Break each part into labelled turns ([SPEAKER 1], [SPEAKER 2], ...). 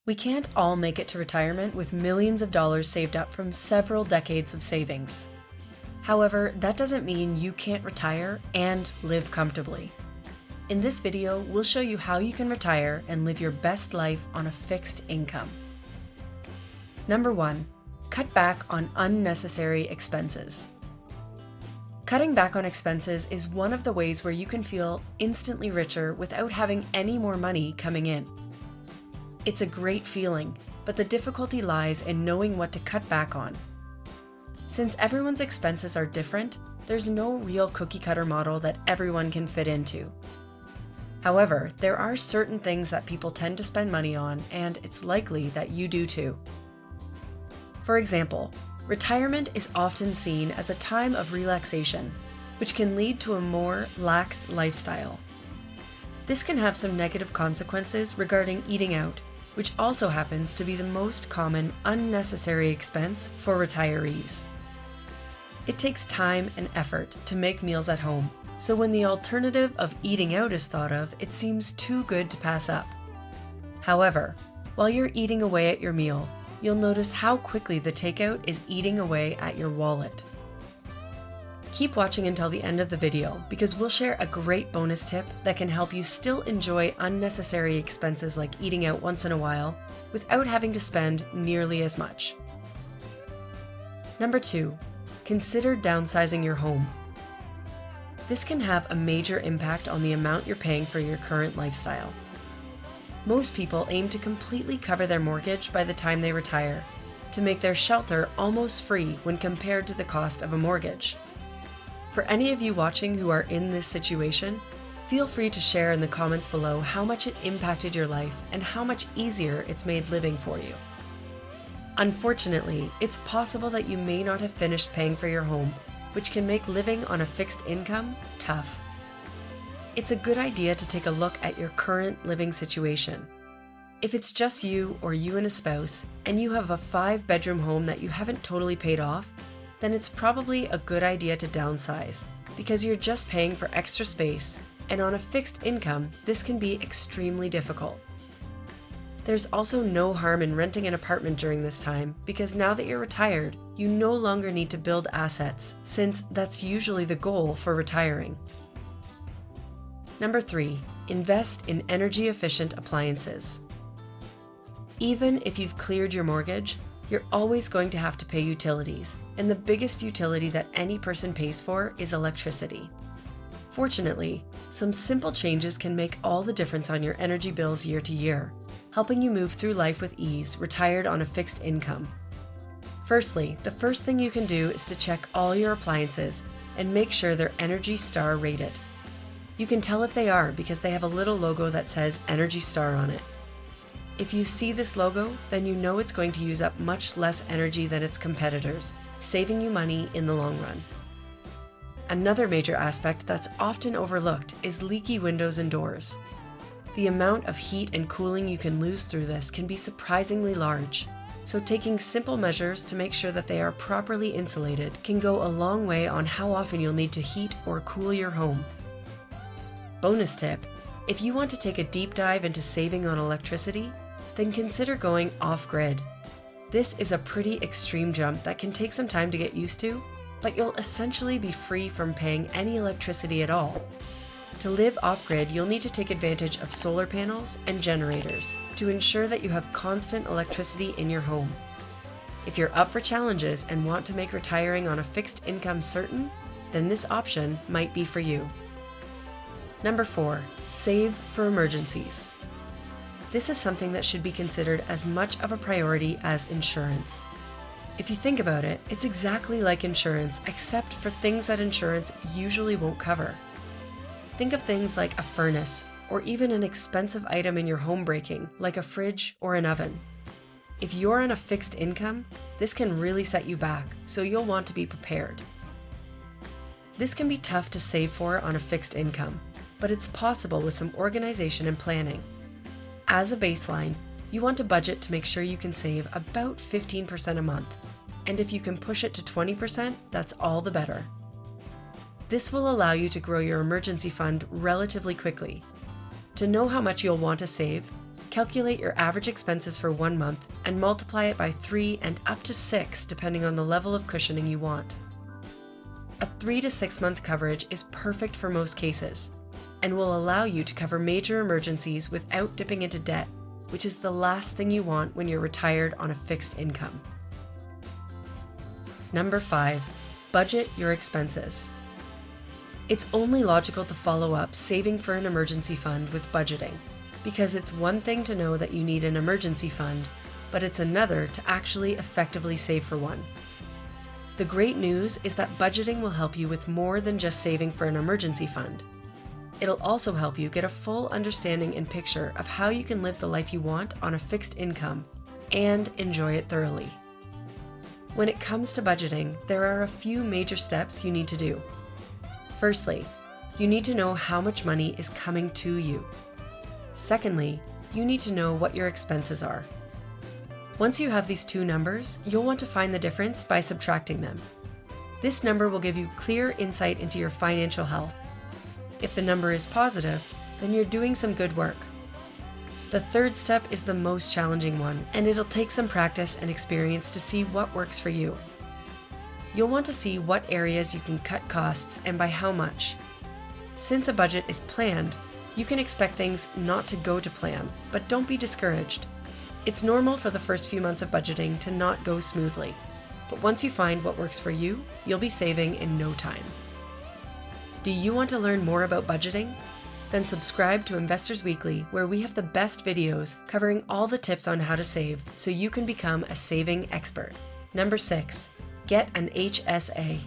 [SPEAKER 1] We can't all make it to retirement with millions of dollars saved up from several decades of savings. However, that doesn't mean you can't retire and live comfortably. In this video, we'll show you how you can retire and live your best life on a fixed income. Number 1, cut back on unnecessary expenses. Cutting back on expenses is one of the ways where you can feel instantly richer without having any more money coming in. It's a great feeling, but the difficulty lies in knowing what to cut back on. Since everyone's expenses are different, there's no real cookie-cutter model that everyone can fit into. However, there are certain things that people tend to spend money on, and it's likely that you do too. For example, retirement is often seen as a time of relaxation, which can lead to a more lax lifestyle. This can have some negative consequences regarding eating out, which also happens to be the most common unnecessary expense for retirees. It takes time and effort to make meals at home, so when the alternative of eating out is thought of, it seems too good to pass up. However, while you're eating away at your meal, you'll notice how quickly the takeout is eating away at your wallet. Keep watching until the end of the video because we'll share a great bonus tip that can help you still enjoy unnecessary expenses like eating out once in a while without having to spend nearly as much. Number 2, consider downsizing your home. This can have a major impact on the amount you're paying for your current lifestyle. Most people aim to completely cover their mortgage by the time they retire, to make their shelter almost free when compared to the cost of a mortgage. For any of you watching who are in this situation, feel free to share in the comments below how much it impacted your life and how much easier it's made living for you. Unfortunately, it's possible that you may not have finished paying for your home, which can make living on a fixed income tough. It's a good idea to take a look at your current living situation. If it's just you or you and a spouse, and you have a 5-bedroom home that you haven't totally paid off, then it's probably a good idea to downsize because you're just paying for extra space, and on a fixed income, this can be extremely difficult. There's also no harm in renting an apartment during this time because now that you're retired, you no longer need to build assets since that's usually the goal for retiring. Number 3, invest in energy-efficient appliances. Even if you've cleared your mortgage, you're always going to have to pay utilities, and the biggest utility that any person pays for is electricity. Fortunately, some simple changes can make all the difference on your energy bills year to year, helping you move through life with ease, retired on a fixed income. Firstly, the first thing you can do is to check all your appliances and make sure they're Energy Star rated. You can tell if they are because they have a little logo that says Energy Star on it. If you see this logo, then you know it's going to use up much less energy than its competitors, saving you money in the long run. Another major aspect that's often overlooked is leaky windows and doors. The amount of heat and cooling you can lose through this can be surprisingly large, so taking simple measures to make sure that they are properly insulated can go a long way on how often you'll need to heat or cool your home. Bonus tip: if you want to take a deep dive into saving on electricity, then consider going off-grid. This is a pretty extreme jump that can take some time to get used to, but you'll essentially be free from paying any electricity at all. To live off-grid, you'll need to take advantage of solar panels and generators to ensure that you have constant electricity in your home. If you're up for challenges and want to make retiring on a fixed income certain, then this option might be for you. Number 4, save for emergencies. This is something that should be considered as much of a priority as insurance. If you think about it, it's exactly like insurance except for things that insurance usually won't cover. Think of things like a furnace or even an expensive item in your home breaking, like a fridge or an oven. If you're on a fixed income, this can really set you back, so you'll want to be prepared. This can be tough to save for on a fixed income, but it's possible with some organization and planning. As a baseline, you want to budget to make sure you can save about 15% a month, and if you can push it to 20%, that's all the better. This will allow you to grow your emergency fund relatively quickly. To know how much you'll want to save, Calculate your average expenses for 1 month and multiply it by 3 and up to 6 depending on the level of cushioning you want. A 3 to 6 month coverage is perfect for most cases and will allow you to cover major emergencies without dipping into debt, which is the last thing you want when you're retired on a fixed income. Number 5, budget your expenses. It's only logical to follow up saving for an emergency fund with budgeting, because it's one thing to know that you need an emergency fund, but it's another to actually effectively save for one. The great news is that budgeting will help you with more than just saving for an emergency fund. It'll also help you get a full understanding and picture of how you can live the life you want on a fixed income and enjoy it thoroughly. When it comes to budgeting, there are a few major steps you need to do. Firstly, you need to know how much money is coming to you. Secondly, you need to know what your expenses are. Once you have these two numbers, you'll want to find the difference by subtracting them. This number will give you clear insight into your financial health. If the number is positive, then you're doing some good work. The third step is the most challenging one, and it'll take some practice and experience to see what works for you. You'll want to see what areas you can cut costs and by how much. Since a budget is planned, you can expect things not to go to plan, but don't be discouraged. It's normal for the first few months of budgeting to not go smoothly, but once you find what works for you, you'll be saving in no time. Do you want to learn more about budgeting? Then subscribe to Investors Weekly, where we have the best videos covering all the tips on how to save so you can become a saving expert. Number 6, get an HSA.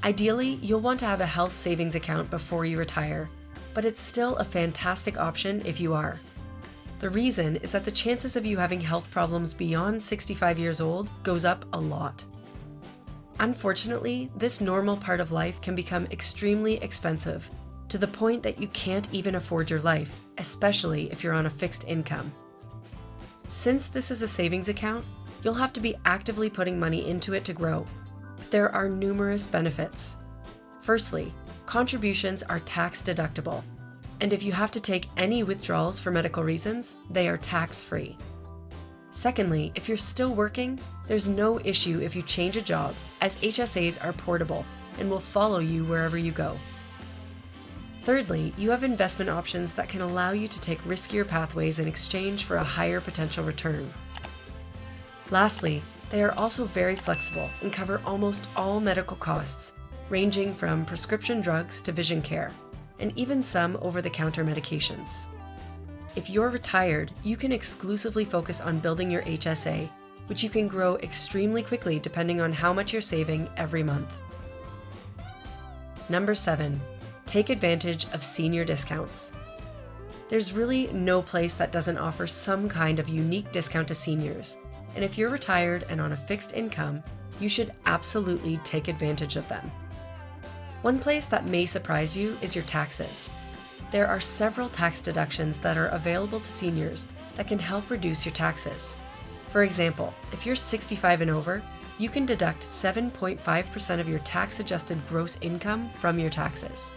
[SPEAKER 1] Ideally, you'll want to have a health savings account before you retire, but it's still a fantastic option if you are. The reason is that the chances of you having health problems beyond 65 years old goes up a lot. Unfortunately, this normal part of life can become extremely expensive, to the point that you can't even afford your life, especially if you're on a fixed income. Since this is a savings account, you'll have to be actively putting money into it to grow. But there are numerous benefits. Firstly, contributions are tax deductible, and if you have to take any withdrawals for medical reasons, they are tax-free. Secondly, if you're still working, there's no issue if you change a job, as HSAs are portable and will follow you wherever you go. Thirdly, you have investment options that can allow you to take riskier pathways in exchange for a higher potential return. Lastly, they are also very flexible and cover almost all medical costs, ranging from prescription drugs to vision care, and even some over-the-counter medications. If you're retired, you can exclusively focus on building your HSA, which you can grow extremely quickly depending on how much you're saving every month. Number 7, take advantage of senior discounts. There's really no place that doesn't offer some kind of unique discount to seniors, and if you're retired and on a fixed income, you should absolutely take advantage of them. One place that may surprise you is your taxes. There are several tax deductions that are available to seniors that can help reduce your taxes. For example, if you're 65 and over, you can deduct 7.5% of your tax-adjusted gross income from your taxes.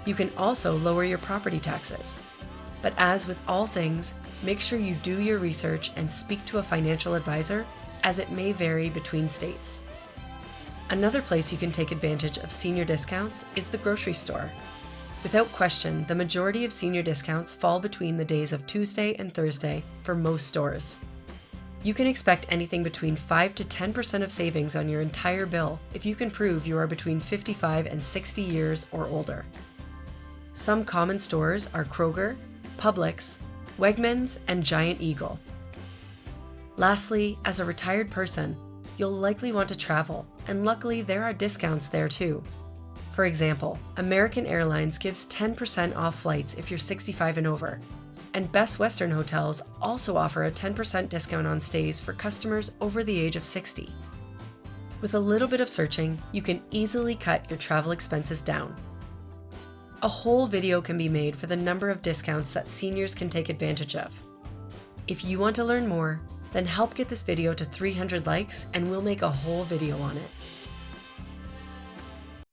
[SPEAKER 1] You can also lower your property taxes. But as with all things, make sure you do your research and speak to a financial advisor, as it may vary between states. Another place you can take advantage of senior discounts is the grocery store. Without question, the majority of senior discounts fall between the days of Tuesday and Thursday for most stores. You can expect anything between 5 to 10% of savings on your entire bill if you can prove you are between 55 and 60 years or older. Some common stores are Kroger, Publix, Wegmans, and Giant Eagle. Lastly, as a retired person, you'll likely want to travel, and luckily there are discounts there too. For example, American Airlines gives 10% off flights if you're 65 and over, and Best Western hotels also offer a 10% discount on stays for customers over the age of 60. With a little bit of searching, you can easily cut your travel expenses down. A whole video can be made for the number of discounts that seniors can take advantage of. If you want to learn more, then help get this video to 300 likes and we'll make a whole video on it.